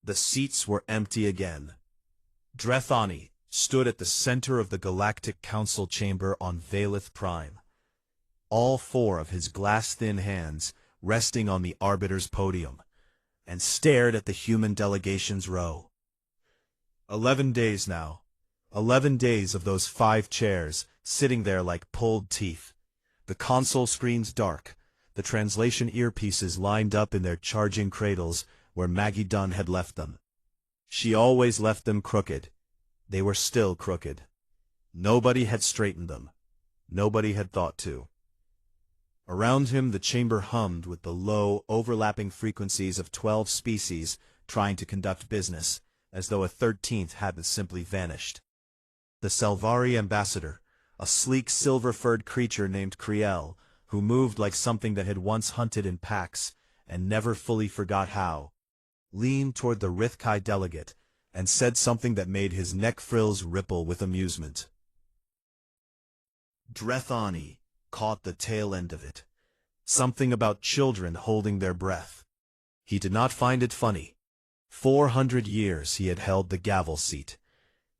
The seats were empty again. Drethani stood at the center of the Galactic Council chamber on Valeth Prime, all four of his glass-thin hands resting on the Arbiter's podium, and stared at the human delegation's row. 11 days now. 11 days of those 5 chairs, sitting there like pulled teeth. The console screens dark, the translation earpieces lined up in their charging cradles where Maggie Dunn had left them. She always left them crooked. They were still crooked. Nobody had straightened them. Nobody had thought to. Around him the chamber hummed with the low, overlapping frequencies of 12 species trying to conduct business, as though a 13th hadn't simply vanished. The Salvari ambassador, a sleek silver-furred creature named Kriel, who moved like something that had once hunted in packs and never fully forgot how, leaned toward the Rithkai delegate and said something that made his neck frills ripple with amusement. Drethani caught the tail end of it. Something about children holding their breath. He did not find it funny. 400 years he had held the gavel seat.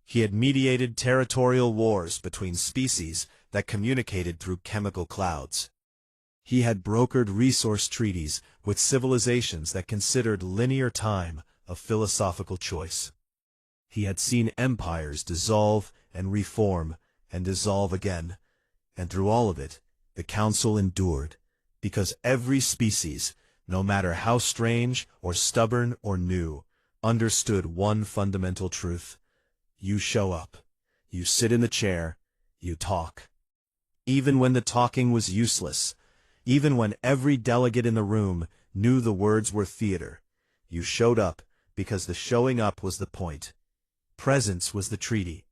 He had mediated territorial wars between species that communicated through chemical clouds. He had brokered resource treaties with civilizations that considered linear time a philosophical choice. He had seen empires dissolve and reform and dissolve again, and through all of it, the Council endured, because every species, no matter how strange or stubborn or new, understood one fundamental truth. You show up. You sit in the chair. You talk. Even when the talking was useless, even when every delegate in the room knew the words were theater, you showed up because the showing up was the point. Presence was the treaty.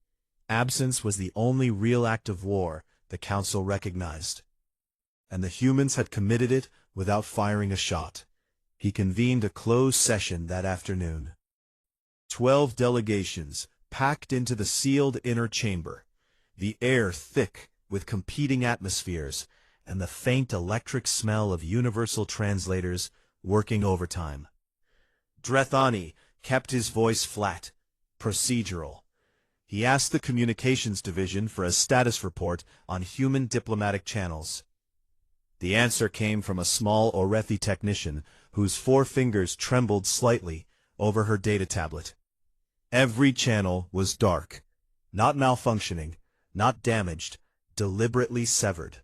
Absence was the only real act of war the Council recognized. And the humans had committed it without firing a shot. He convened a closed session that afternoon. 12 delegations packed into the sealed inner chamber, the air thick with competing atmospheres, and the faint electric smell of universal translators working overtime. Drethani kept his voice flat, procedural. He asked the communications division for a status report on human diplomatic channels. The answer came from a small Orethi technician whose 4 fingers trembled slightly over her data tablet. Every channel was dark, not malfunctioning, not damaged, deliberately severed.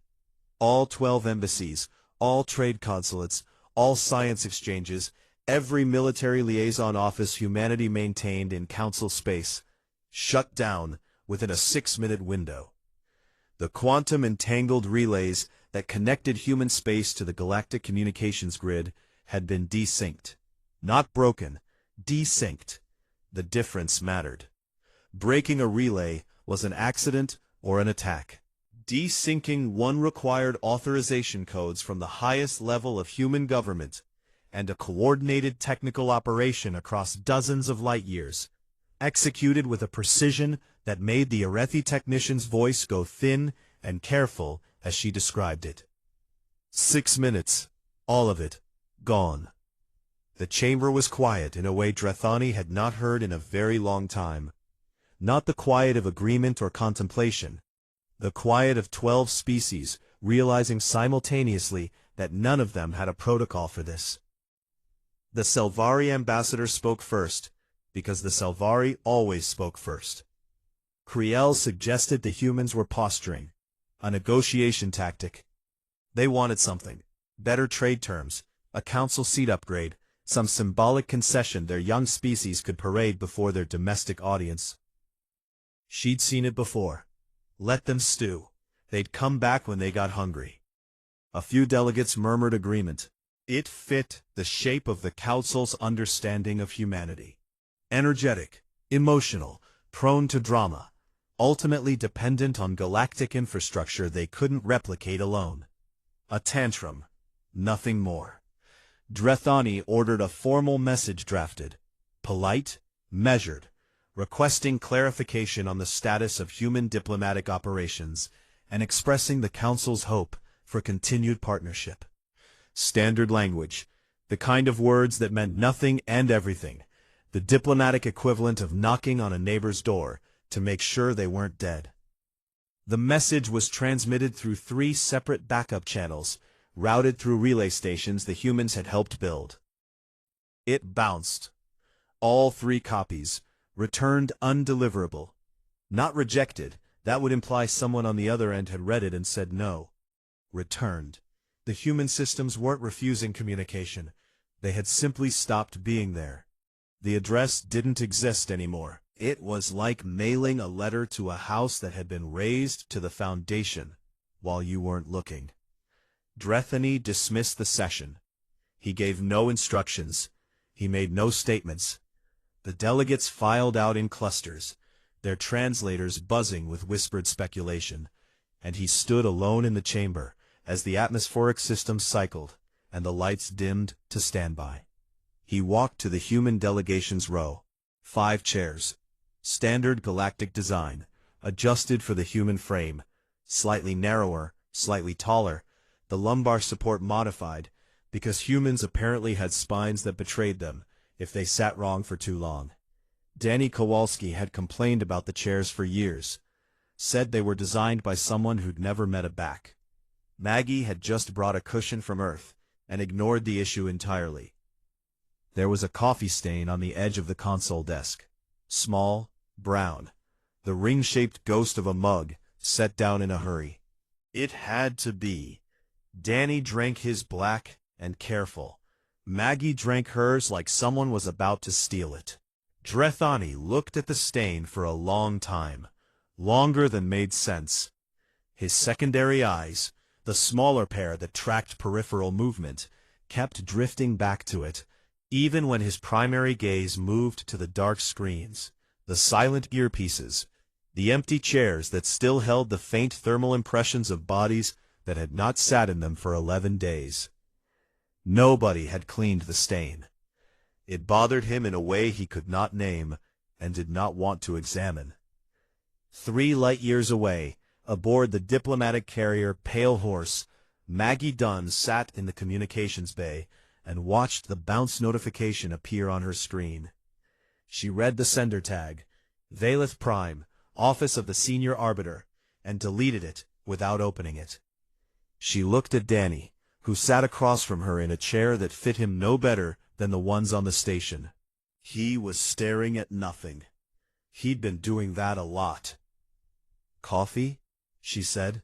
All 12 embassies, all trade consulates, all science exchanges, every military liaison office humanity maintained in Council space, shut down within a 6-minute window. The quantum-entangled relays that connected human space to the galactic communications grid had been desynced. Not broken, desynced. The difference mattered. Breaking a relay was an accident or an attack. Desyncing one required authorization codes from the highest level of human government, and a coordinated technical operation across dozens of light years, executed with a precision that made the Orethi technician's voice go thin and careful as she described it. 6 minutes, all of it, gone. The chamber was quiet in a way Drethani had not heard in a very long time. Not the quiet of agreement or contemplation. The quiet of 12 species realizing simultaneously that none of them had a protocol for this. The Salvari ambassador spoke first, because the Salvari always spoke first. Kriel suggested the humans were posturing, a negotiation tactic. They wanted something, better trade terms, a council seat upgrade, some symbolic concession their young species could parade before their domestic audience. She'd seen it before. Let them stew. They'd come back when they got hungry. A few delegates murmured agreement. It fit the shape of the Council's understanding of humanity. Energetic, emotional, prone to drama, ultimately dependent on galactic infrastructure they couldn't replicate alone. A tantrum, nothing more. Drethani ordered a formal message drafted, polite, measured, requesting clarification on the status of human diplomatic operations and expressing the Council's hope for continued partnership. Standard language, the kind of words that meant nothing and everything, the diplomatic equivalent of knocking on a neighbor's door to make sure they weren't dead. The message was transmitted through 3 separate backup channels, routed through relay stations the humans had helped build. It bounced. All 3 copies, returned undeliverable. Not rejected, that would imply someone on the other end had read it and said no. Returned. The human systems weren't refusing communication. They had simply stopped being there. The address didn't exist anymore. It was like mailing a letter to a house that had been razed to the foundation while you weren't looking. Drethany dismissed the session. He gave no instructions. He made no statements. The delegates filed out in clusters, their translators buzzing with whispered speculation, and he stood alone in the chamber as the atmospheric system cycled and the lights dimmed to standby. He walked to the human delegation's row. 5 chairs. Standard galactic design, adjusted for the human frame, slightly narrower, slightly taller, the lumbar support modified, because humans apparently had spines that betrayed them if they sat wrong for too long. Danny Kowalski had complained about the chairs for years, said they were designed by someone who'd never met a back. Maggie had just brought a cushion from Earth and ignored the issue entirely. There was a coffee stain on the edge of the console desk. Small, brown, the ring-shaped ghost of a mug, set down in a hurry. It had to be. Danny drank his black and careful. Maggie drank hers like someone was about to steal it. Drethany looked at the stain for a long time, longer than made sense. His secondary eyes, the smaller pair that tracked peripheral movement, kept drifting back to it, even when his primary gaze moved to the dark screens, the silent earpieces, the empty chairs that still held the faint thermal impressions of bodies that had not sat in them for 11 days. Nobody had cleaned the stain. It bothered him in a way he could not name and did not want to examine. 3 light-years away, aboard the diplomatic carrier Pale Horse, Maggie Dunn sat in the communications bay and watched the bounce notification appear on her screen. She read the sender tag, Valeth Prime, Office of the Senior Arbiter, and deleted it without opening it. She looked at Danny, who sat across from her in a chair that fit him no better than the ones on the station. He was staring at nothing. He'd been doing that a lot. "Coffee?" she said.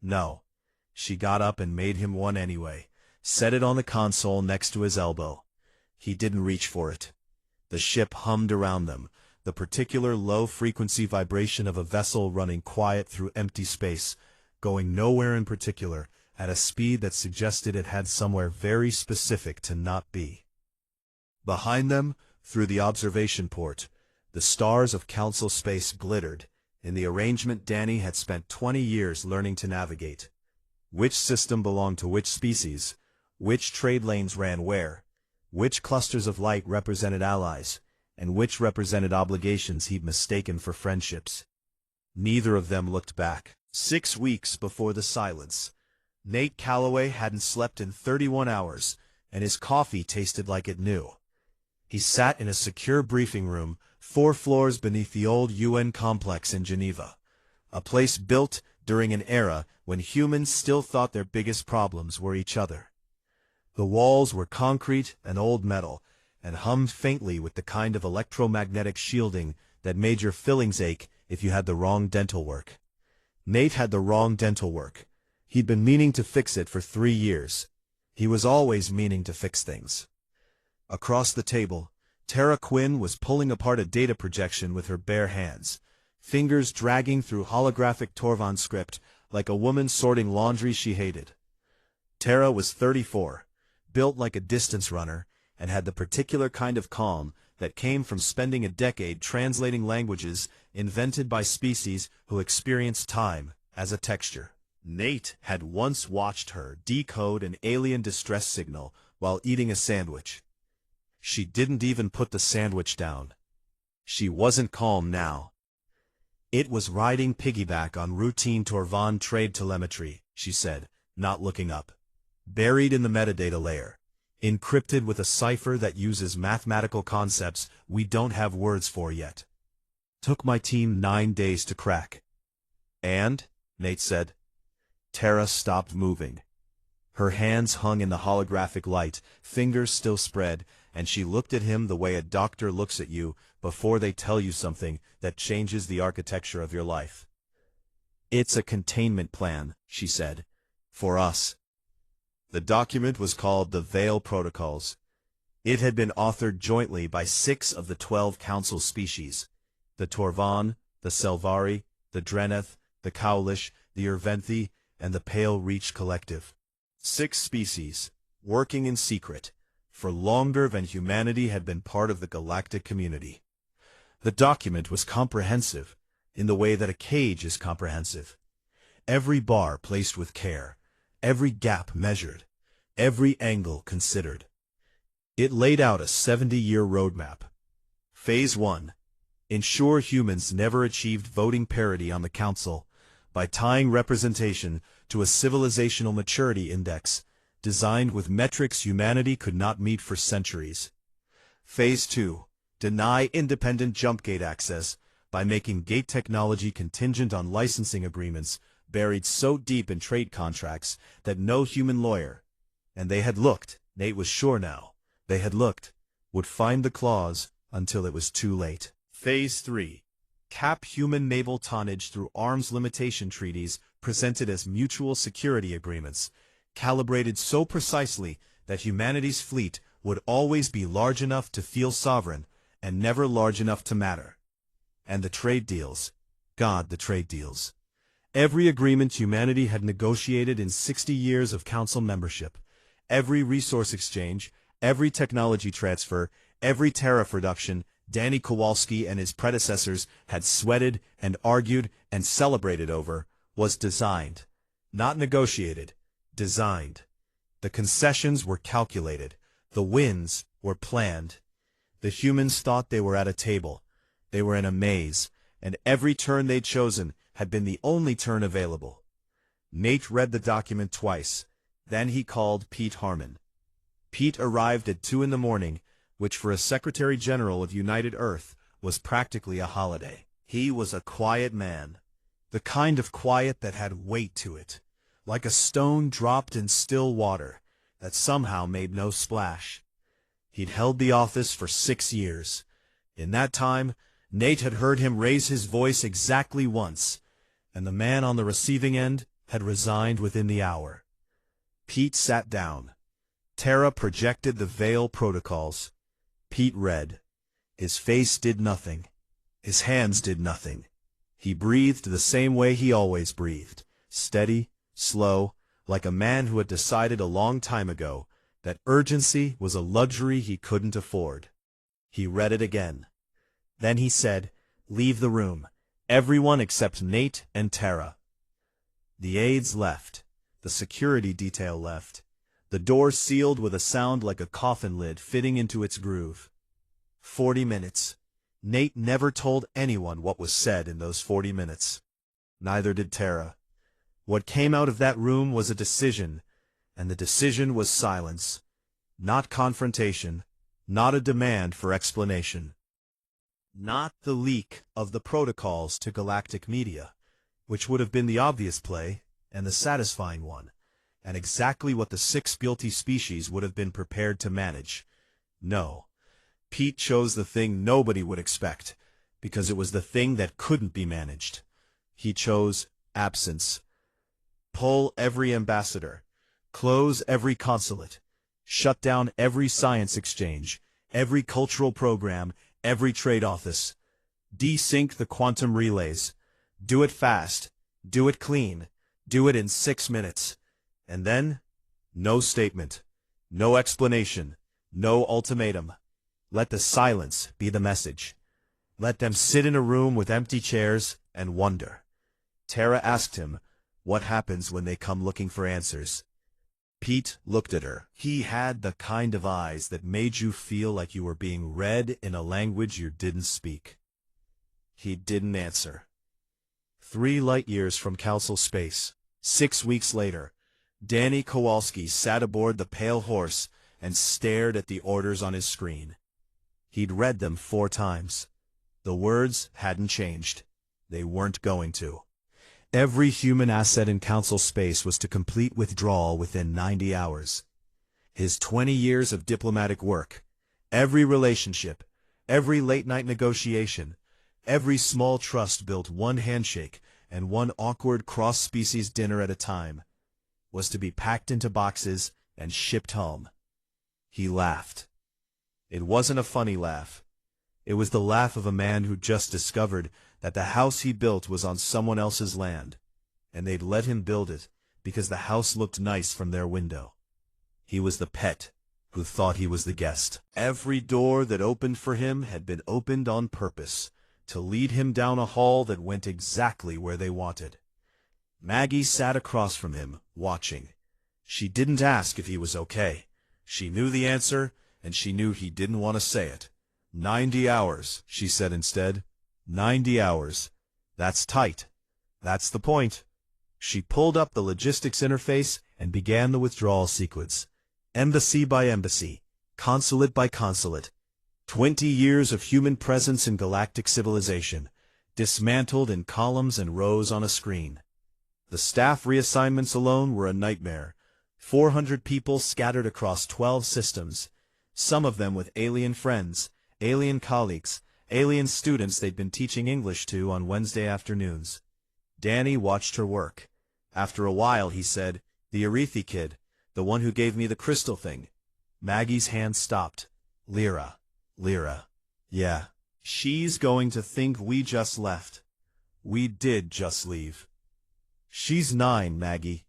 No. She got up and made him one anyway, set it on the console next to his elbow. He didn't reach for it. The ship hummed around them, the particular low-frequency vibration of a vessel running quiet through empty space, going nowhere in particular, at a speed that suggested it had somewhere very specific to not be. Behind them, through the observation port, the stars of Council space glittered, in the arrangement Danny had spent 20 years learning to navigate. Which system belonged to which species, which trade lanes ran where, which clusters of light represented allies, and which represented obligations he'd mistaken for friendships. Neither of them looked back. 6 weeks before the silence, Nate Calloway hadn't slept in 31 hours, and his coffee tasted like it knew. He sat in a secure briefing room 4 floors beneath the old UN complex in Geneva, a place built during an era when humans still thought their biggest problems were each other. The walls were concrete and old metal, and hummed faintly with the kind of electromagnetic shielding that made your fillings ache if you had the wrong dental work. Nate had the wrong dental work. He'd been meaning to fix it for 3 years. He was always meaning to fix things. Across the table, Tara Quinn was pulling apart a data projection with her bare hands, fingers dragging through holographic Torvan script like a woman sorting laundry she hated. Tara was 34, built like a distance runner, and had the particular kind of calm that came from spending a decade translating languages invented by species who experienced time as a texture. Nate had once watched her decode an alien distress signal while eating a sandwich. She didn't even put the sandwich down. She wasn't calm now. It was riding piggyback on routine Torvan trade telemetry, she said, not looking up. Buried in the metadata layer. encrypted with a cipher that uses mathematical concepts we don't have words for yet. Took my team 9 days to crack. And, Nate said. Tara stopped moving. Her hands hung in the holographic light, fingers still spread, and she looked at him the way a doctor looks at you before they tell you something that changes the architecture of your life. It's a containment plan, she said. For us. The document was called the Veil Protocols. It had been authored jointly by 6 of the 12 council species, the Torvan, the Selvari, the Dreneth, the Cowlish, the Urventhi, and the Pale Reach Collective. 6 species, working in secret, for longer than humanity had been part of the galactic community. The document was comprehensive, in the way that a cage is comprehensive. Every bar placed with care, every gap measured, every angle considered. It laid out a 70-year roadmap. Phase 1. Ensure humans never achieved voting parity on the council by tying representation to a civilizational maturity index designed with metrics humanity could not meet for centuries. Phase 2. Deny independent jump gate access by making gate technology contingent on licensing agreements buried so deep in trade contracts that no human lawyer, and they had looked, Nate was sure now, they had looked, would find the clause until it was too late. Phase 3. Cap human naval tonnage through arms limitation treaties presented as mutual security agreements, calibrated so precisely that humanity's fleet would always be large enough to feel sovereign and never large enough to matter. And the trade deals. God, the trade deals. Every agreement humanity had negotiated in 60 years of council membership, every resource exchange, every technology transfer, every tariff reduction, Danny Kowalski and his predecessors had sweated and argued and celebrated over, was designed. Not negotiated. Designed. The concessions were calculated. The wins were planned. The humans thought they were at a table. They were in a maze, and every turn they'd chosen had been the only turn available. Nate read the document twice. Then he called Pete Harmon. Pete arrived at 2 in the morning, which for a Secretary General of United Earth was practically a holiday. He was a quiet man, the kind of quiet that had weight to it, like a stone dropped in still water that somehow made no splash. He'd held the office for 6 years. In that time, Nate had heard him raise his voice exactly once, and the man on the receiving end had resigned within the hour. Pete sat down. Tara projected the Veil Protocols. Pete read. His face did nothing. His hands did nothing. He breathed the same way he always breathed, steady, slow, like a man who had decided a long time ago that urgency was a luxury he couldn't afford. He read it again. Then he said, "Leave the room. Everyone except Nate and Tara." The aides left. The security detail left. The door sealed with a sound like a coffin lid fitting into its groove. 40 minutes. Nate never told anyone what was said in those 40 minutes. Neither did Tara. What came out of that room was a decision, and the decision was silence. Not confrontation, not a demand for explanation. Not the leak of the protocols to Galactic media, which would have been the obvious play and the satisfying one, and exactly what the 6 guilty species would have been prepared to manage. No. Pete chose the thing nobody would expect, because it was the thing that couldn't be managed. He chose absence. Pull every ambassador. Close every consulate. Shut down every science exchange, every cultural program, every trade office. Desync the quantum relays. Do it fast. Do it clean. Do it in 6 minutes. And then, no statement. No explanation. No ultimatum. Let the silence be the message. Let them sit in a room with empty chairs and wonder. Tara asked him, "What happens when they come looking for answers?" Pete looked at her. He had the kind of eyes that made you feel like you were being read in a language you didn't speak. He didn't answer. 3 light years from Council space, 6 weeks later, Danny Kowalski sat aboard the Pale Horse and stared at the orders on his screen. He'd read them 4 times. The words hadn't changed. They weren't going to. Every human asset in Council space was to complete withdrawal within 90 hours. His 20 years of diplomatic work, every relationship, every late-night negotiation, every small trust built one handshake and one awkward cross-species dinner at a time, was to be packed into boxes and shipped home. He laughed. It wasn't a funny laugh. It was the laugh of a man who just discovered that the house he built was on someone else's land, and they'd let him build it because the house looked nice from their window. He was the pet who thought he was the guest. Every door that opened for him had been opened on purpose to lead him down a hall that went exactly where they wanted. Maggie sat across from him, watching. She didn't ask if he was okay. She knew the answer, and she knew he didn't want to say it. 90 hours, she said instead. 90 hours. That's tight. That's the point. She pulled up the logistics interface and began the withdrawal sequence. Embassy by embassy, consulate by consulate. 20 years of human presence in galactic civilization, dismantled in columns and rows on a screen. The staff reassignments alone were a nightmare. 400 people scattered across 12 systems, some of them with alien friends, alien colleagues, alien students they'd been teaching English to on Wednesday afternoons. Danny watched her work. After a while he said, "The Arethi kid, the one who gave me the crystal thing." Maggie's hand stopped. Lyra. Yeah. She's going to think we just left. We did just leave. She's 9, Maggie.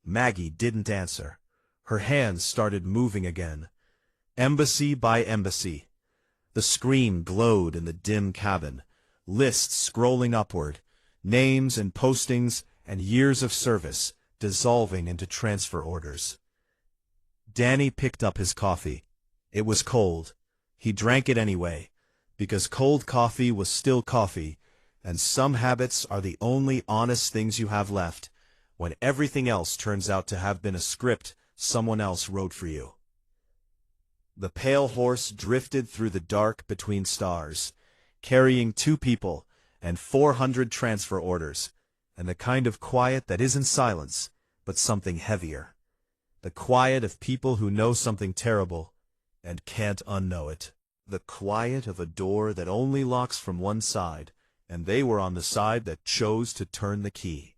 Maggie didn't answer. Her hands started moving again. Embassy by embassy. The screen glowed in the dim cabin, lists scrolling upward, names and postings and years of service dissolving into transfer orders. Danny picked up his coffee. It was cold. He drank it anyway, because cold coffee was still coffee, and some habits are the only honest things you have left when everything else turns out to have been a script someone else wrote for you. The pale horse drifted through the dark between stars, carrying 2 people and 400 transfer orders, and the kind of quiet that isn't silence, but something heavier. The quiet of people who know something terrible and can't unknow it. The quiet of a door that only locks from one side, and they were on the side that chose to turn the key.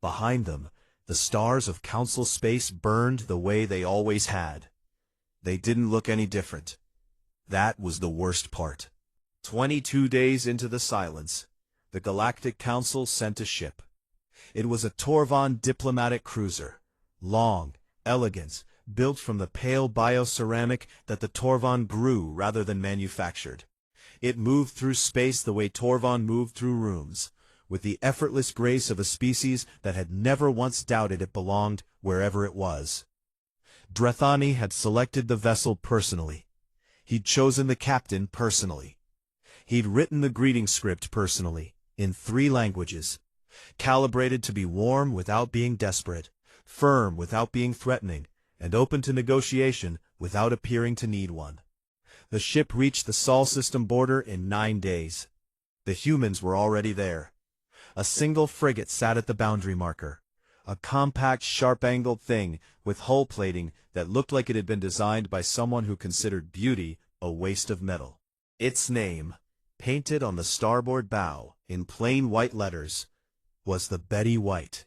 Behind them, the stars of Council space burned the way they always had. They didn't look any different. That was the worst part. 22 days into the silence, the Galactic Council sent a ship. It was a Torvan diplomatic cruiser, long, elegant, built from the pale bioceramic that the Torvan grew rather than manufactured. It moved through space the way Torvan moved through rooms, with the effortless grace of a species that had never once doubted it belonged wherever it was. Drethani had selected the vessel personally. He'd chosen the captain personally. He'd written the greeting script personally, in 3 languages, calibrated to be warm without being desperate, firm without being threatening, and open to negotiation without appearing to need one. The ship reached the Sol system border in 9 days. The humans were already there. A single frigate sat at the boundary marker, a compact, sharp-angled thing with hull plating that looked like it had been designed by someone who considered beauty a waste of metal. Its name, painted on the starboard bow in plain white letters, was the Betty White.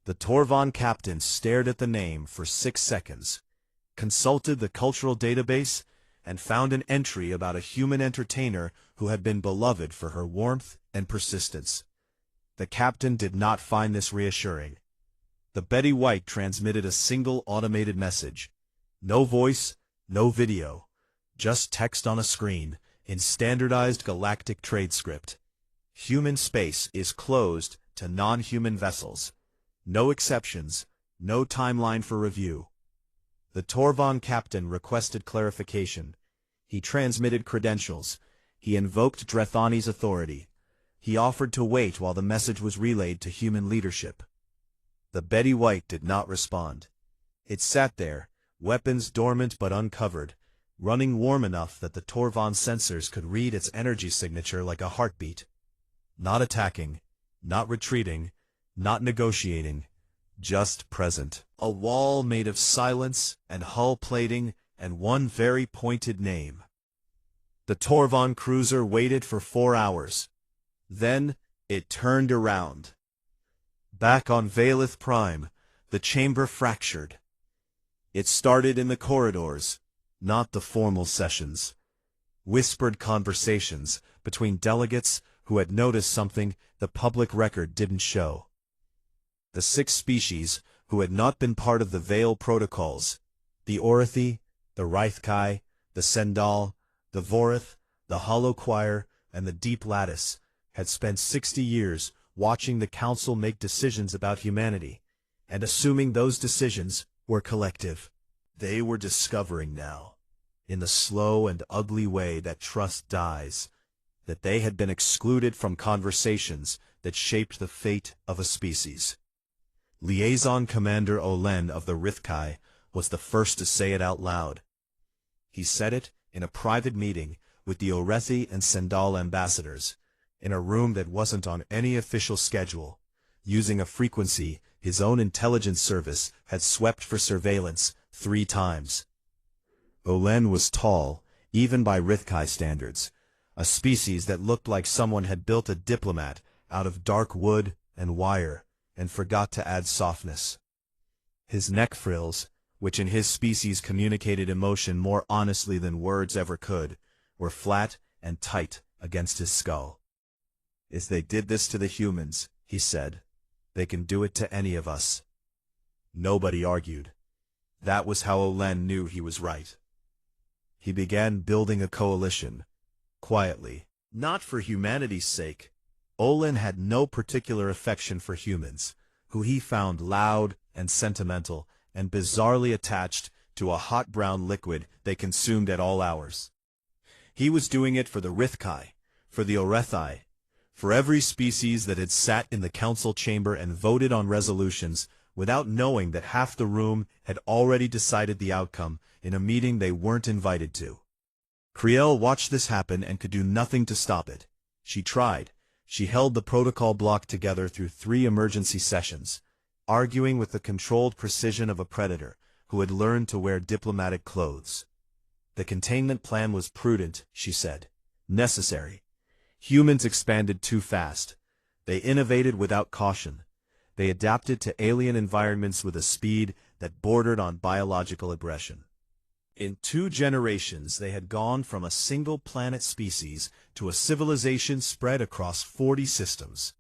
The Torvan captain stared at the name for 6 seconds, consulted the cultural database, and found an entry about a human entertainer who had been beloved for her warmth and persistence. The captain did not find this reassuring. The Betty White transmitted a single automated message. No voice, no video, just text on a screen in standardized galactic trade script. Human space is closed to non-human vessels. No exceptions, no timeline for review. The Torvan captain requested clarification. He transmitted credentials. He invoked Drethani's authority. He offered to wait while the message was relayed to human leadership. The Betty White did not respond. It sat there, weapons dormant but uncovered, running warm enough that the Torvan sensors could read its energy signature like a heartbeat. Not attacking, not retreating, not negotiating, just present. A wall made of silence and hull plating and one very pointed name. The Torvan cruiser waited for 4 hours. Then it turned around. Back on Valeth Prime, the chamber fractured. It started in the corridors, not the formal sessions. Whispered conversations between delegates who had noticed something the public record didn't show. The 6 species who had not been part of the Veil protocols, the Orathi, the Rythkai, the Sendal, the Vorith, the Hollow Choir, and the Deep Lattice, had spent 60 years watching the Council make decisions about humanity, and assuming those decisions were collective. They were discovering now, in the slow and ugly way that trust dies, that they had been excluded from conversations that shaped the fate of a species. Liaison Commander Olen of the Rythkai was the first to say it out loud. He said it in a private meeting with the Orethi and Sendal ambassadors, in a room that wasn't on any official schedule, using a frequency his own intelligence service had swept for surveillance 3 times. Olen was tall, even by Rythkai standards, a species that looked like someone had built a diplomat out of dark wood and wire, and forgot to add softness. His neck frills, which in his species communicated emotion more honestly than words ever could, were flat and tight against his skull. If they did this to the humans, he said, they can do it to any of us. Nobody argued. That was how Olen knew he was right. He began building a coalition, quietly, not for humanity's sake. Olen had no particular affection for humans, who he found loud and sentimental and bizarrely attached to a hot brown liquid they consumed at all hours. He was doing it for the Rythkai, for the Orethi, for every species that had sat in the council chamber and voted on resolutions without knowing that half the room had already decided the outcome in a meeting they weren't invited to. Kriel watched this happen and could do nothing to stop it. She tried. She held the protocol block together through 3 emergency sessions, arguing with the controlled precision of a predator who had learned to wear diplomatic clothes. The containment plan was prudent, she said. Necessary. Humans expanded too fast. They innovated without caution. They adapted to alien environments with a speed that bordered on biological aggression. In 2 generations they had gone from a single planet species to a civilization spread across 40 systems,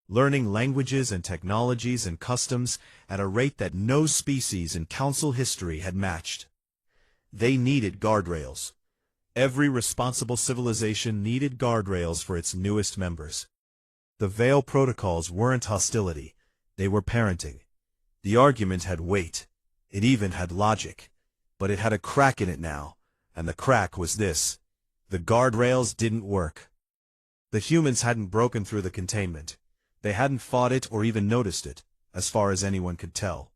learning languages and technologies and customs at a rate that no species in Council history had matched. They needed guardrails. Every responsible civilization needed guardrails for its newest members. The Veil protocols weren't hostility, they were parenting. The argument had weight. It even had logic. But it had a crack in it now, and the crack was this. The guardrails didn't work. The humans hadn't broken through the containment. They hadn't fought it or even noticed it, as far as anyone could tell.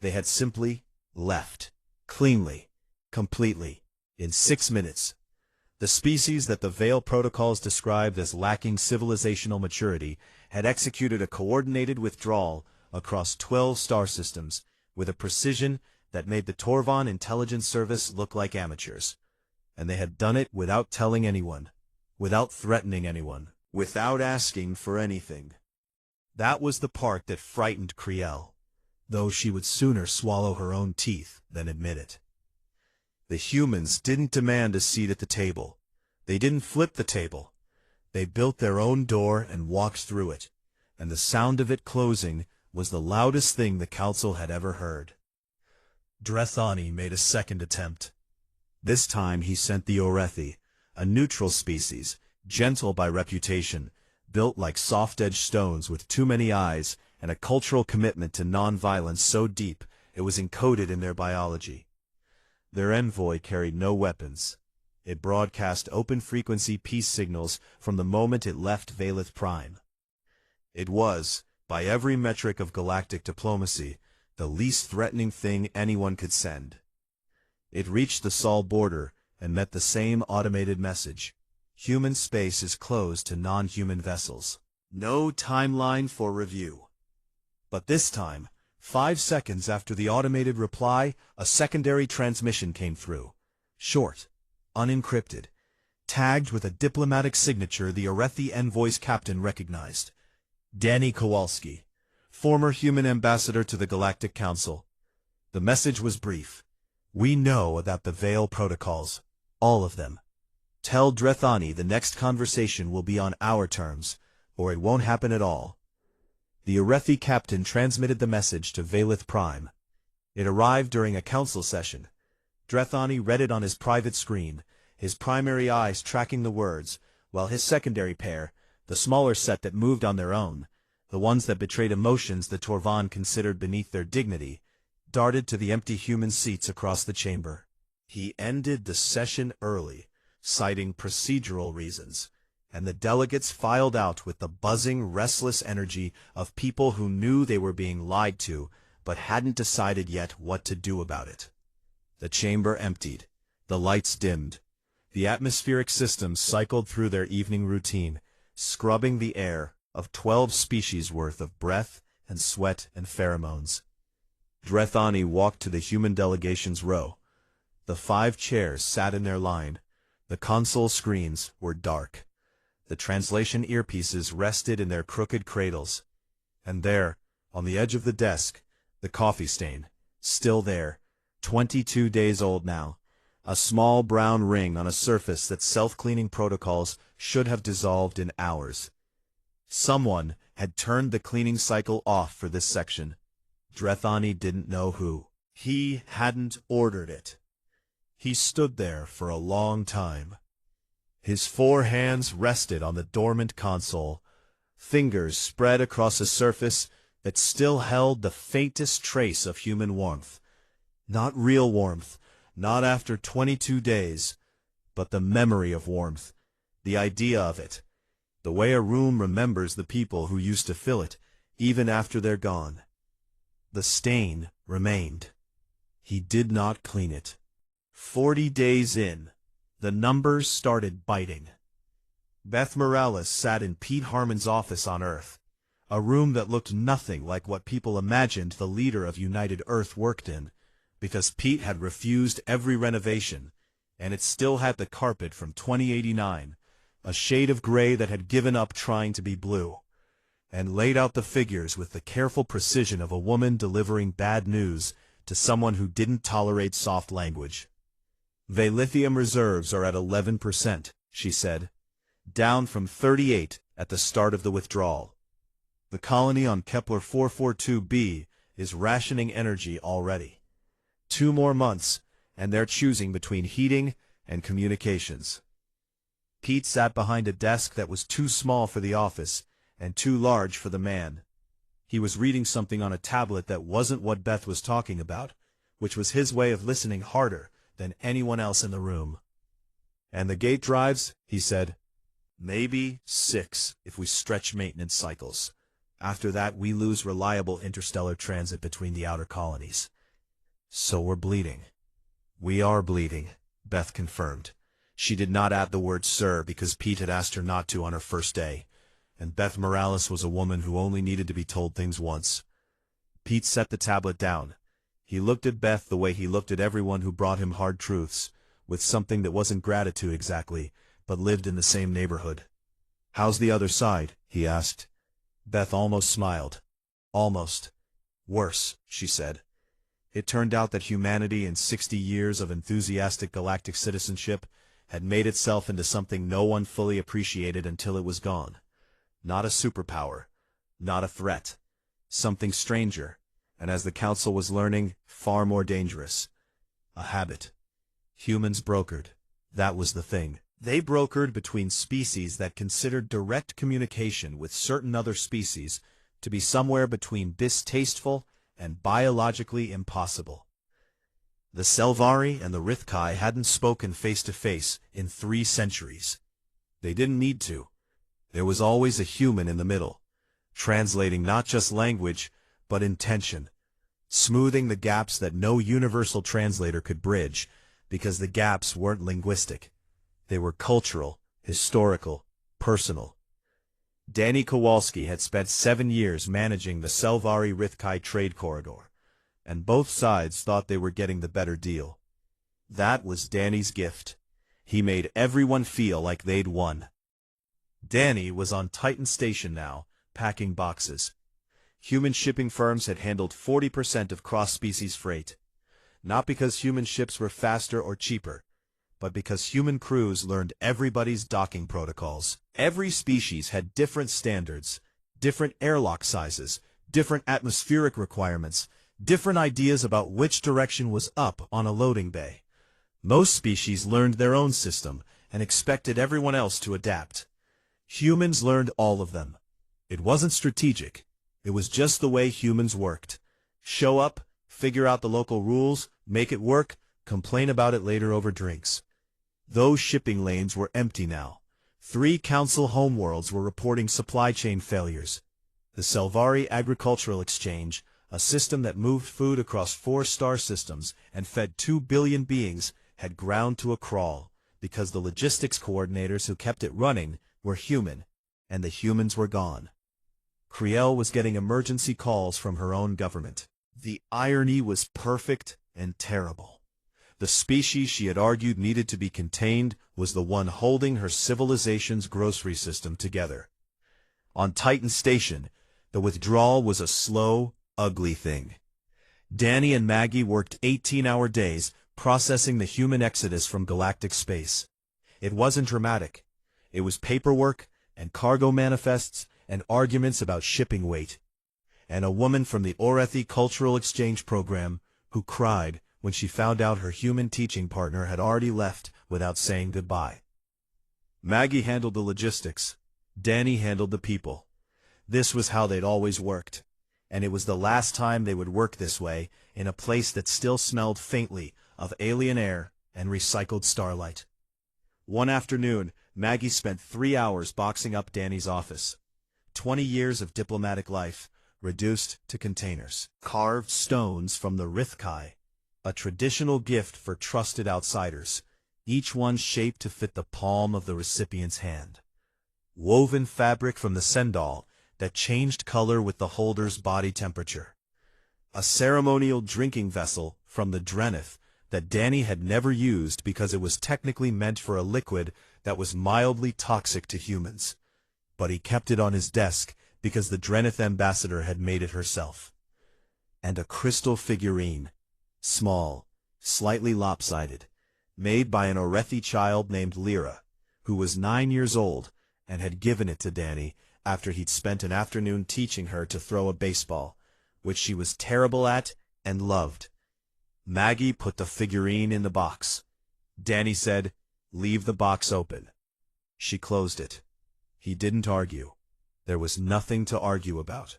They had simply left. Cleanly. Completely. In 6 minutes. The species that the Veil protocols described as lacking civilizational maturity had executed a coordinated withdrawal across 12 star systems with a precision that made the Torvan intelligence service look like amateurs. And they had done it without telling anyone, without threatening anyone, without asking for anything. That was the part that frightened Kriel, though she would sooner swallow her own teeth than admit it. The humans didn't demand a seat at the table. They didn't flip the table. They built their own door and walked through it, and the sound of it closing was the loudest thing the council had ever heard. Drethani made a second attempt. This time he sent the Orethi, a neutral species, gentle by reputation, built like soft-edged stones with too many eyes, and a cultural commitment to non-violence so deep it was encoded in their biology. Their envoy carried no weapons. It broadcast open-frequency peace signals from the moment it left Valeth Prime. It was, by every metric of galactic diplomacy, the least threatening thing anyone could send. It reached the Sol border and met the same automated message. Human space is closed to non-human vessels. No timeline for review. But this time, 5 seconds after the automated reply, a secondary transmission came through. Short, unencrypted, tagged with a diplomatic signature the Arethi envoy's captain recognized. Danny Kowalski, former human ambassador to the Galactic Council. The message was brief. We know about the Veil protocols. All of them. Tell Drethani the next conversation will be on our terms, or it won't happen at all. The Arethi captain transmitted the message to Valith Prime. It arrived during a council session. Drethani read it on his private screen, his primary eyes tracking the words, while his secondary pair, the smaller set that moved on their own, the ones that betrayed emotions that Torvan considered beneath their dignity, darted to the empty human seats across the chamber. He ended the session early, citing procedural reasons, and the delegates filed out with the buzzing, restless energy of people who knew they were being lied to, but hadn't decided yet what to do about it. The chamber emptied. The lights dimmed. The atmospheric systems cycled through their evening routine, scrubbing the air of 12 species worth of breath and sweat and pheromones. Drethani walked to the human delegation's row. The 5 chairs sat in their line. The console screens were dark. The translation earpieces rested in their crooked cradles. And there, on the edge of the desk, the coffee stain, still there, 22 days old now, a small brown ring on a surface that self-cleaning protocols should have dissolved in hours. Someone had turned the cleaning cycle off for this section. Drethani didn't know who. He hadn't ordered it. He stood there for a long time. His 4 hands rested on the dormant console, fingers spread across a surface that still held the faintest trace of human warmth. Not real warmth, not after 22 days, but the memory of warmth, the idea of it, the way a room remembers the people who used to fill it, even after they're gone. The stain remained. He did not clean it. 40 days in, the numbers started biting. Beth Morales sat in Pete Harmon's office on Earth, a room that looked nothing like what people imagined the leader of United Earth worked in, because Pete had refused every renovation, and it still had the carpet from 2089, a shade of gray that had given up trying to be blue, and laid out the figures with the careful precision of a woman delivering bad news to someone who didn't tolerate soft language. Valithium reserves are at 11%, she said, down from 38 at the start of the withdrawal. The colony on Kepler 442b is rationing energy already. 2 more months, and they're choosing between heating and communications. Pete sat behind a desk that was too small for the office and too large for the man. He was reading something on a tablet that wasn't what Beth was talking about, which was his way of listening harder than anyone else in the room. And the gate drives, he said. Maybe 6 if we stretch maintenance cycles. After that, we lose reliable interstellar transit between the outer colonies. So we're bleeding. We are bleeding, Beth confirmed. She did not add the word sir because Pete had asked her not to on her first day, and Beth Morales was a woman who only needed to be told things once. Pete set the tablet down. He looked at Beth the way he looked at everyone who brought him hard truths, with something that wasn't gratitude exactly, but lived in the same neighborhood. How's the other side? He asked. Beth almost smiled. Almost. Worse, she said. It turned out that humanity in 60 years of enthusiastic galactic citizenship had made itself into something no one fully appreciated until it was gone. Not a superpower, not a threat, something stranger, and as the Council was learning, far more dangerous. A habit. Humans brokered. That was the thing. They brokered between species that considered direct communication with certain other species to be somewhere between distasteful and biologically impossible. The Selvari and the Rithkai hadn't spoken face-to-face in 3 centuries. They didn't need to. There was always a human in the middle, translating not just language, but intention, smoothing the gaps that no universal translator could bridge, because the gaps weren't linguistic. They were cultural, historical, personal. Danny Kowalski had spent 7 years managing the Selvari-Rithkai trade corridor, and both sides thought they were getting the better deal. That was Danny's gift. He made everyone feel like they'd won. Danny was on Titan Station now, packing boxes. Human shipping firms had handled 40% of cross-species freight, not because human ships were faster or cheaper, but because human crews learned everybody's docking protocols. Every species had different standards, different airlock sizes, different atmospheric requirements, different ideas about which direction was up on a loading bay. Most species learned their own system and expected everyone else to adapt. Humans learned all of them. It wasn't strategic. It was just the way humans worked. Show up, figure out the local rules, make it work, complain about it later over drinks. Those shipping lanes were empty now. 3 council homeworlds were reporting supply chain failures. The Selvari Agricultural Exchange, a system that moved food across 4 star systems and fed 2 billion beings, had ground to a crawl, because the logistics coordinators who kept it running were human, and the humans were gone. Kriel was getting emergency calls from her own government. The irony was perfect and terrible. The species she had argued needed to be contained was the one holding her civilization's grocery system together. On Titan Station, the withdrawal was a slow, ugly thing. Danny and Maggie worked 18-hour days processing the human exodus from galactic space. It wasn't dramatic. It was paperwork and cargo manifests and arguments about shipping weight. And a woman from the Orethi Cultural Exchange Program who cried when she found out her human teaching partner had already left without saying goodbye. Maggie handled the logistics. Danny handled the people. This was how they'd always worked. And it was the last time they would work this way in a place that still smelled faintly of alien air and recycled starlight. One afternoon, Maggie spent 3 hours boxing up Danny's office. 20 years of diplomatic life, reduced to containers. Carved stones from the Rithkai, a traditional gift for trusted outsiders, each one shaped to fit the palm of the recipient's hand. Woven fabric from the sendal that changed color with the holder's body temperature. A ceremonial drinking vessel from the Drenith that Danny had never used because it was technically meant for a liquid that was mildly toxic to humans. But he kept it on his desk because the Drenith ambassador had made it herself. And a crystal figurine, small, slightly lopsided, made by an Orethi child named Lyra, who was 9 years old and had given it to Danny after he'd spent an afternoon teaching her to throw a baseball, which she was terrible at and loved. Maggie put the figurine in the box. Danny said, "Leave the box open." She closed it. He didn't argue. There was nothing to argue about.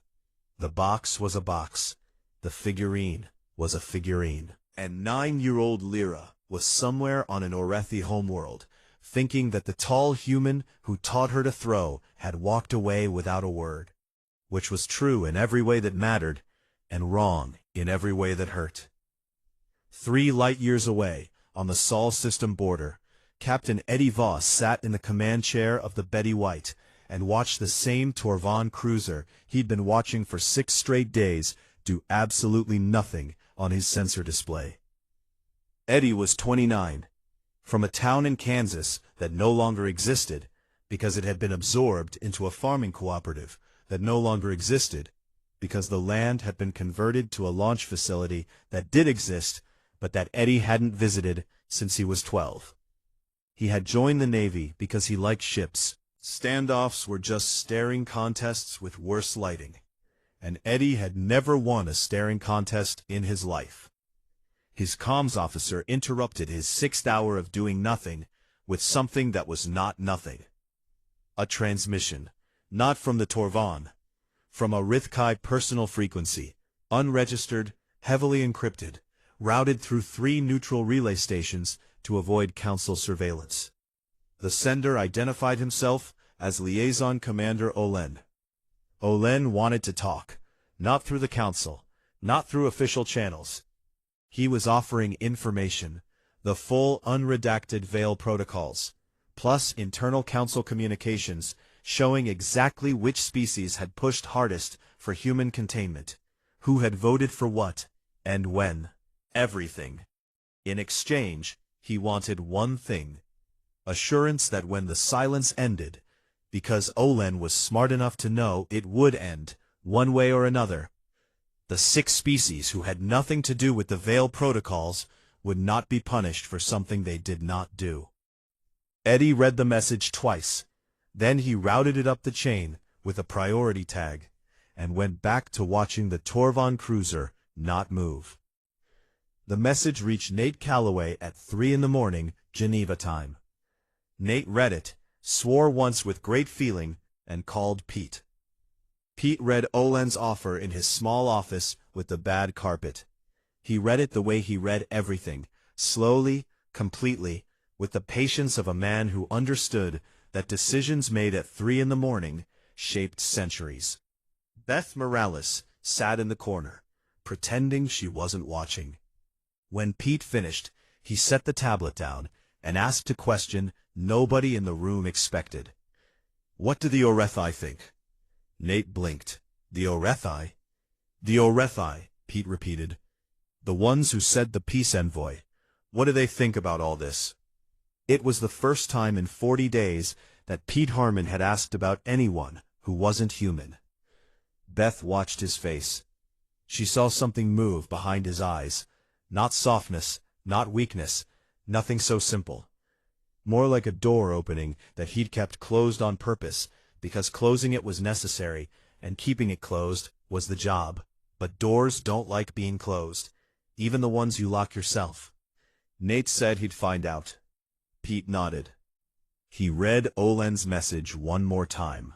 The box was a box. The figurine was a figurine. And 9-year-old Lyra was somewhere on an Orethi homeworld, thinking that the tall human who taught her to throw had walked away without a word, which was true in every way that mattered, and wrong in every way that hurt. 3 light-years away, on the Sol system border, Captain Eddie Voss sat in the command chair of the Betty White and watched the same Torvan cruiser he'd been watching for 6 straight days do absolutely nothing on his sensor display. Eddie was 29, from a town in Kansas that no longer existed because it had been absorbed into a farming cooperative that no longer existed because the land had been converted to a launch facility that did exist but that Eddie hadn't visited since he was 12. He had joined the Navy because he liked ships. Standoffs were just staring contests with worse lighting, and Eddie had never won a staring contest in his life. His comms officer interrupted his 6th hour of doing nothing with something that was not nothing. A transmission, not from the Torvan, from a Rithkai personal frequency, unregistered, heavily encrypted, routed through 3 neutral relay stations to avoid council surveillance. The sender identified himself as Liaison Commander Olen. Olen wanted to talk, not through the council, not through official channels. He was offering information, the full unredacted Veil protocols, plus internal council communications showing exactly which species had pushed hardest for human containment, who had voted for what, and when. Everything. In exchange, he wanted one thing: assurance that when the silence ended, because Olen was smart enough to know it would end, one way or another, the 6 species who had nothing to do with the Veil protocols would not be punished for something they did not do. Eddie read the message twice, then he routed it up the chain with a priority tag, and went back to watching the Torvon cruiser not move. The message reached Nate Calloway at 3 in the morning, Geneva time. Nate read it, swore once with great feeling, and called Pete. Pete read Olen's offer in his small office with the bad carpet. He read it the way he read everything, slowly, completely, with the patience of a man who understood that decisions made at 3 in the morning shaped centuries. Beth Morales sat in the corner, pretending she wasn't watching. When Pete finished, he set the tablet down and asked a question nobody in the room expected. "What do the Orethi think?" Nate blinked. "The Orethi?" "The Orethi," Pete repeated. "The ones who said the peace envoy. What do they think about all this?" It was the first time in 40 days that Pete Harmon had asked about anyone who wasn't human. Beth watched his face. She saw something move behind his eyes. Not softness, not weakness, nothing so simple. More like a door opening that he'd kept closed on purpose, because closing it was necessary, and keeping it closed was the job. But doors don't like being closed, even the ones you lock yourself. Nate said he'd find out. Pete nodded. He read Olen's message one more time.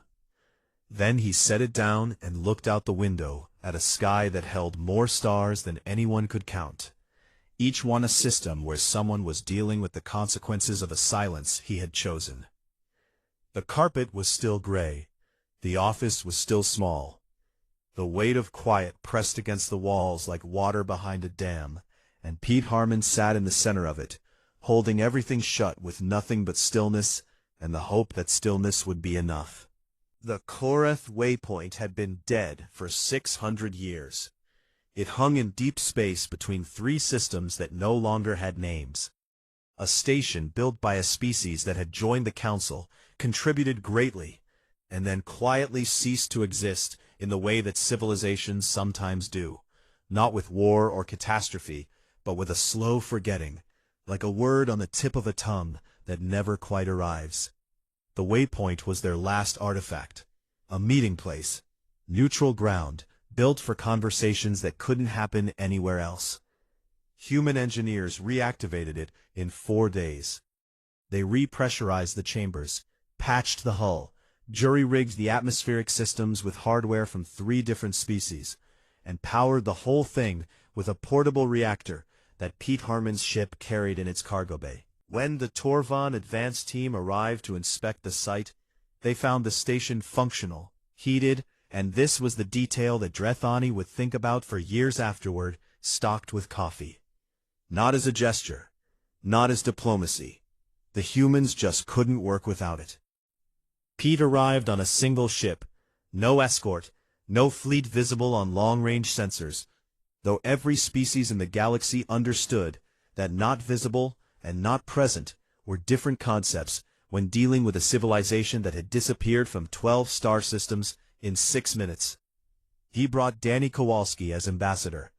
Then he set it down and looked out the window at a sky that held more stars than anyone could count. Each one a system where someone was dealing with the consequences of a silence he had chosen. The carpet was still gray. The office was still small. The weight of quiet pressed against the walls like water behind a dam, and Pete Harmon sat in the center of it, holding everything shut with nothing but stillness and the hope that stillness would be enough. The Koreth waypoint had been dead for 600 years. It hung in deep space between 3 systems that no longer had names. A station built by a species that had joined the council, contributed greatly, and then quietly ceased to exist in the way that civilizations sometimes do, not with war or catastrophe, but with a slow forgetting, like a word on the tip of a tongue that never quite arrives. The waypoint was their last artifact, a meeting place, neutral ground, built for conversations that couldn't happen anywhere else. Human engineers reactivated it in 4 days. They repressurized the chambers, patched the hull, jury-rigged the atmospheric systems with hardware from 3 different species, and powered the whole thing with a portable reactor that Pete Harmon's ship carried in its cargo bay. When the Torvon advance team arrived to inspect the site, they found the station functional, heated, and this was the detail that Drethani would think about for years afterward, stocked with coffee. Not as a gesture, not as diplomacy. The humans just couldn't work without it. Pete arrived on a single ship, no escort, no fleet visible on long-range sensors, though every species in the galaxy understood that not visible and not present were different concepts when dealing with a civilization that had disappeared from 12 star systems in 6 minutes. He brought Danny Kowalski as ambassador,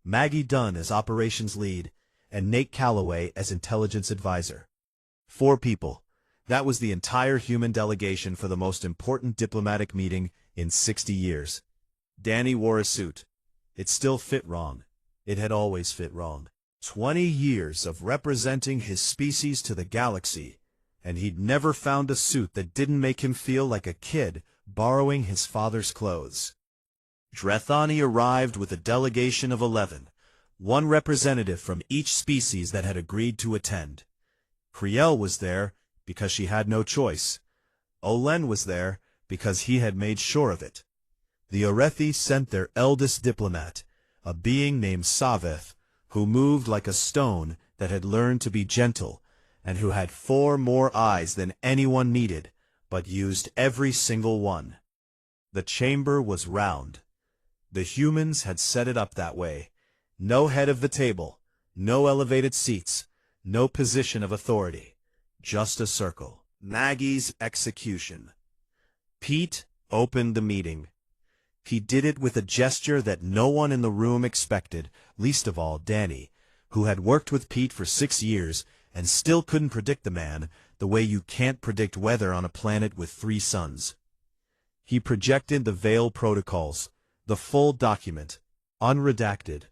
Maggie Dunn as operations lead, and Nate Calloway as intelligence advisor. 4 people. That was the entire human delegation for the most important diplomatic meeting in 60 years. Danny wore a suit. It still fit wrong. It had always fit wrong. 20 years of representing his species to the galaxy, and he'd never found a suit that didn't make him feel like a kid borrowing his father's clothes. Drethani arrived with a delegation of 11, 1 representative from each species that had agreed to attend. Kriel was there because she had no choice. Olen was there because he had made sure of it. The Orethi sent their eldest diplomat, a being named Saveth, who moved like a stone that had learned to be gentle, and who had 4 more eyes than anyone needed, but used every single one. The chamber was round. The humans had set it up that way. No head of the table, no elevated seats, no position of authority. Just a circle. Maggie's execution. Pete opened the meeting. He did it with a gesture that no one in the room expected, least of all Danny, who had worked with Pete for 6 years and still couldn't predict the man the way you can't predict weather on a planet with 3 suns. He projected the Veil protocols, the full document, unredacted,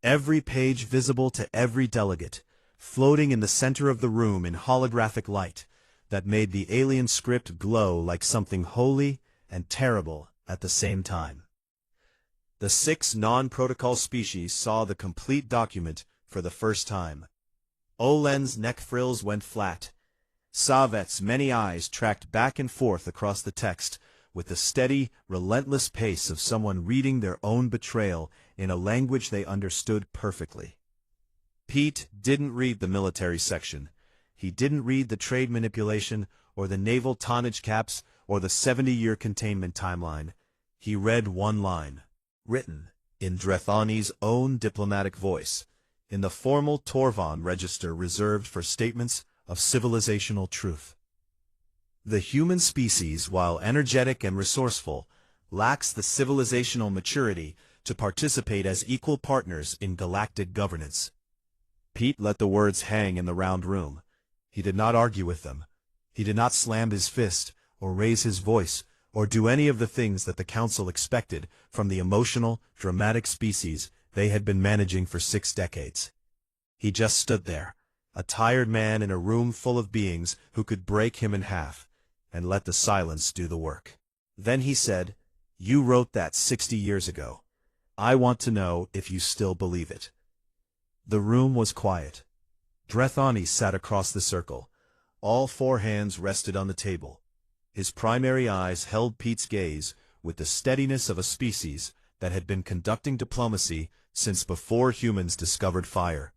every page visible to every delegate, floating in the center of the room in holographic light that made the alien script glow like something holy and terrible at the same time. The 6 non-protocol species saw the complete document for the first time. Olen's neck frills went flat. Saveth's many eyes tracked back and forth across the text with the steady, relentless pace of someone reading their own betrayal in a language they understood perfectly. Pete didn't read the military section. He didn't read the trade manipulation or the naval tonnage caps or the 70-year containment timeline. He read one line, written in Drethani's own diplomatic voice, in the formal Torvon register reserved for statements of civilizational truth. The human species, while energetic and resourceful, lacks the civilizational maturity to participate as equal partners in galactic governance. Pete let the words hang in the round room. He did not argue with them. He did not slam his fist, or raise his voice, or do any of the things that the Council expected from the emotional, dramatic species they had been managing for 6 decades. He just stood there, a tired man in a room full of beings who could break him in half, and let the silence do the work. Then he said, "You wrote that 60 years ago. I want to know if you still believe it." The room was quiet. Drethani sat across the circle. All 4 hands rested on the table. His primary eyes held Pete's gaze with the steadiness of a species that had been conducting diplomacy since before humans discovered fire.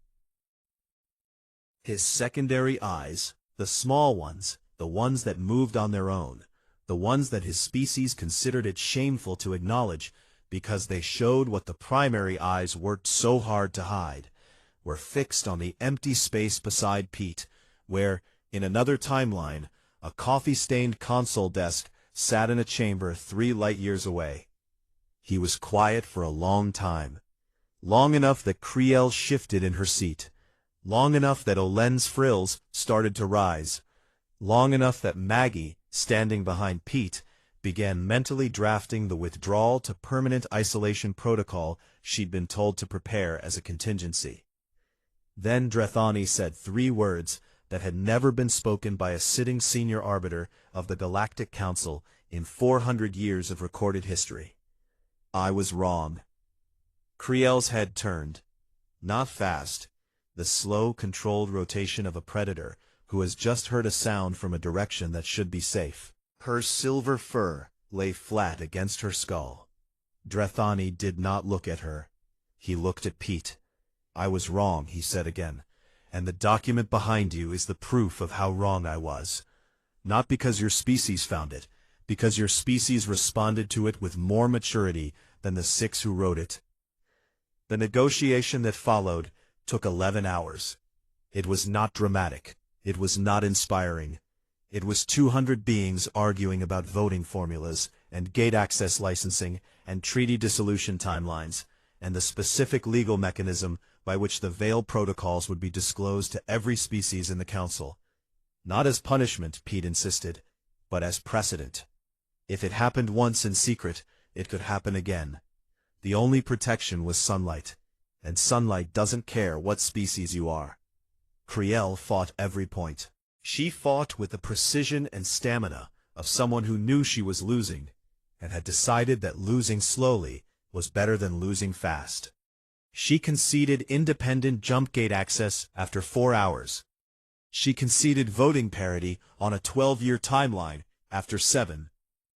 His secondary eyes, the small ones, the ones that moved on their own, the ones that his species considered it shameful to acknowledge because they showed what the primary eyes worked so hard to hide, were fixed on the empty space beside Pete, where, in another timeline, a coffee-stained console desk sat in a chamber 3 light-years away. He was quiet for a long time. Long enough that Kriel shifted in her seat. Long enough that Olen's frills started to rise. Long enough that Maggie, standing behind Pete, began mentally drafting the withdrawal to permanent isolation protocol she'd been told to prepare as a contingency. Then Drethani said 3 words that had never been spoken by a sitting senior arbiter of the Galactic Council in 400 years of recorded history. "I was wrong." Kriel's head turned. Not fast. The slow, controlled rotation of a predator who has just heard a sound from a direction that should be safe. Her silver fur lay flat against her skull. Drethani did not look at her. He looked at Pete. "I was wrong," he said again, "and the document behind you is the proof of how wrong I was. Not because your species found it, because your species responded to it with more maturity than the 6 who wrote it." The negotiation that followed took 11 hours. It was not dramatic. It was not inspiring. It was 200 beings arguing about voting formulas and gate access licensing and treaty dissolution timelines, and the specific legal mechanism by which the Veil protocols would be disclosed to every species in the Council. Not as punishment, Pete insisted, but as precedent. If it happened once in secret, it could happen again. The only protection was sunlight, and sunlight doesn't care what species you are. Kriel fought every point. She fought with the precision and stamina of someone who knew she was losing, and had decided that losing slowly was better than losing fast. She conceded independent jump gate access after 4 hours. She conceded voting parity on a 12-year timeline after 7.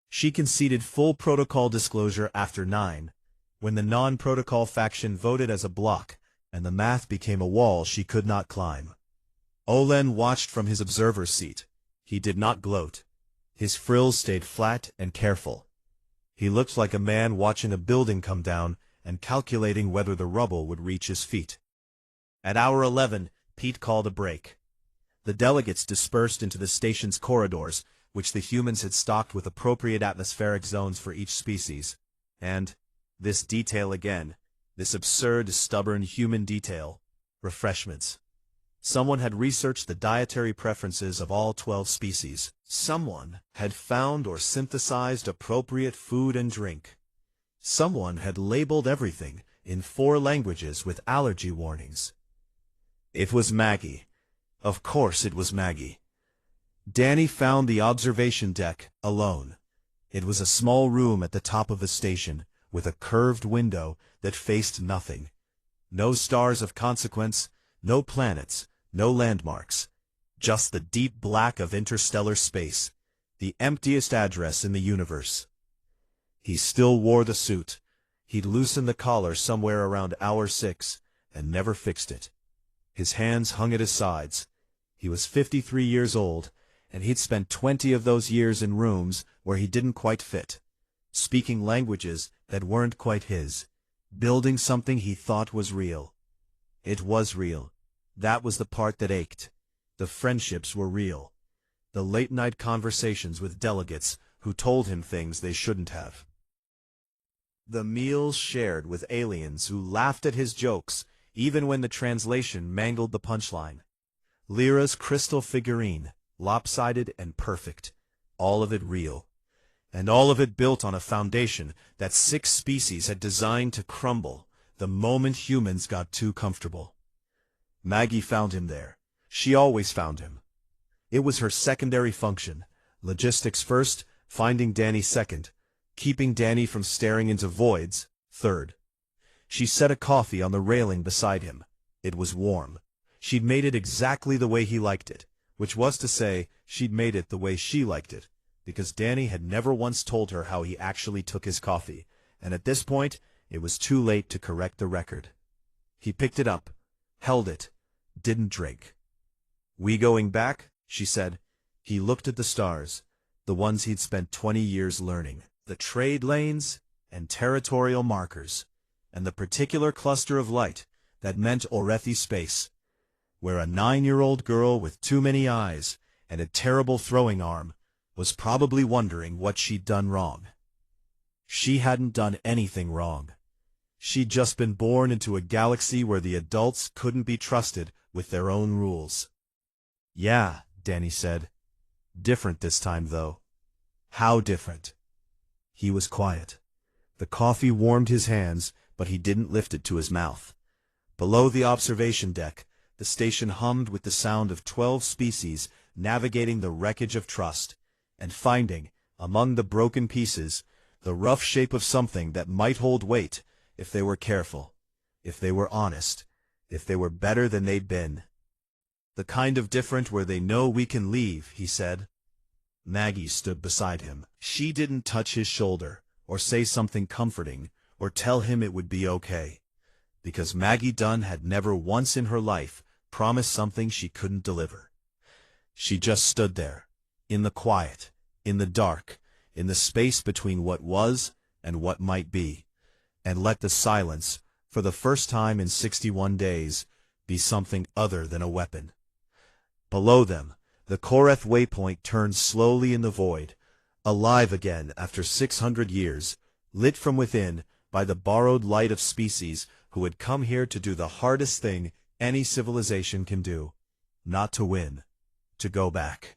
She conceded full protocol disclosure after 9. when the non-protocol faction voted as a bloc, and the math became a wall she could not climb. Olen watched from his observer's seat. He did not gloat. His frills stayed flat and careful. He looked like a man watching a building come down and calculating whether the rubble would reach his feet. At hour 11, Pete called a break. The delegates dispersed into the station's corridors, which the humans had stocked with appropriate atmospheric zones for each species. And, this detail again, this absurd, stubborn human detail, refreshments. Someone had researched the dietary preferences of all 12 species. Someone had found or synthesized appropriate food and drink. Someone had labeled everything in 4 languages with allergy warnings. It was Maggie. Of course it was Maggie. Danny found the observation deck, alone. It was a small room at the top of the station, with a curved window that faced nothing. No stars of consequence, no planets, no landmarks. Just the deep black of interstellar space, the emptiest address in the universe. He still wore the suit. He'd loosened the collar somewhere around hour 6, and never fixed it. His hands hung at his sides. He was 53 years old, and he'd spent 20 of those years in rooms where he didn't quite fit, speaking languages that weren't quite his, building something he thought was real. It was real. That was the part that ached. The friendships were real. The late-night conversations with delegates who told him things they shouldn't have. The meals shared with aliens who laughed at his jokes, even when the translation mangled the punchline. Lyra's crystal figurine, lopsided and perfect, all of it real. And all of it built on a foundation that 6 species had designed to crumble the moment humans got too comfortable. Maggie found him there. She always found him. It was her secondary function, logistics first, finding Danny second, keeping Danny from staring into voids third. She set a coffee on the railing beside him. It was warm. She'd made it exactly the way he liked it, which was to say, she'd made it the way she liked it, because Danny had never once told her how he actually took his coffee, and at this point, it was too late to correct the record. He picked it up, held it, didn't drink. "We going back?" she said. He looked at the stars, the ones he'd spent 20 years learning, the trade lanes and territorial markers, and the particular cluster of light that meant Orethi space, where a 9-year-old girl with too many eyes and a terrible throwing arm was probably wondering what she'd done wrong. She hadn't done anything wrong. She'd just been born into a galaxy where the adults couldn't be trusted with their own rules. "Yeah," Danny said. "Different this time, though." "How different?" He was quiet. The coffee warmed his hands, but he didn't lift it to his mouth. Below the observation deck, the station hummed with the sound of 12 species navigating the wreckage of trust, and finding, among the broken pieces, the rough shape of something that might hold weight if they were careful, if they were honest, if they were better than they'd been. "The kind of different where they know we can leave," he said. Maggie stood beside him. She didn't touch his shoulder, or say something comforting, or tell him it would be okay, because Maggie Dunn had never once in her life promised something she couldn't deliver. She just stood there, in the quiet, in the dark, in the space between what was and what might be, and let the silence, for the first time in 61 days, be something other than a weapon. Below them, the Koreth waypoint turned slowly in the void, alive again after 600 years, lit from within by the borrowed light of species who had come here to do the hardest thing any civilization can do, not to win, to go back.